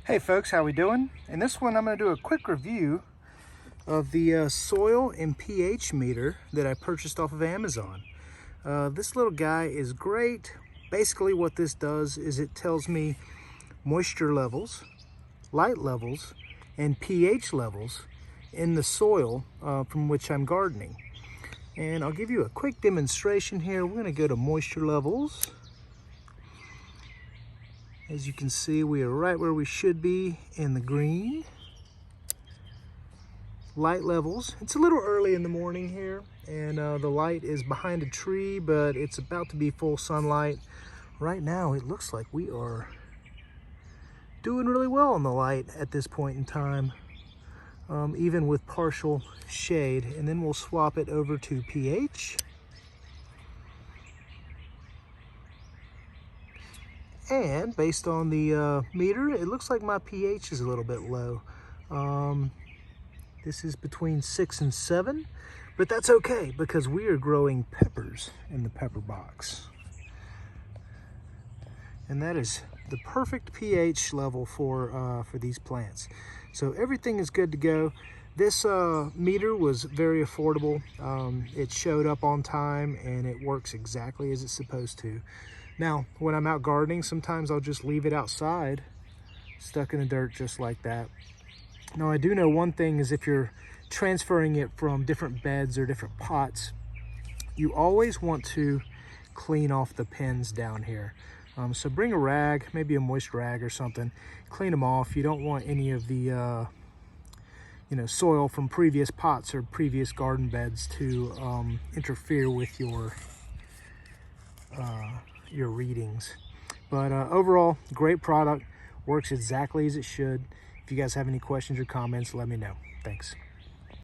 Hey folks, how we doing? In this one I'm going to do a quick review of the soil and pH meter that I purchased off of Amazon. This little guy is great. Basically what this does is it tells me moisture levels, light levels, and pH levels in the soil from which I'm gardening. And I'll give you a quick demonstration here. We're going to go to moisture levels. As you can see, we are right where we should be in the green. Light levels, it's a little early in the morning here, and the light is behind a tree, but it's about to be full sunlight. Right now, it looks like we are doing really well on the light at this point in time, even with partial shade. And then we'll swap it over to pH. And based on the meter, it looks like my pH is a little bit low. This is between 6 and 7, but that's okay because we are growing peppers in the pepper box. And that is the perfect pH level for these plants. So everything is good to go. This meter was very affordable. It showed up on time and it works exactly as it's supposed to. Now, when I'm out gardening, sometimes I'll just leave it outside, stuck in the dirt just like that. Now, I do know one thing is if you're transferring it from different beds or different pots, you always want to clean off the pins down here. So bring a rag, maybe a moist rag or something, clean them off. You don't want any of the soil from previous pots or previous garden beds to interfere with your readings. But overall, great product, works exactly as it should. If you guys have any questions or comments, let me know. Thanks.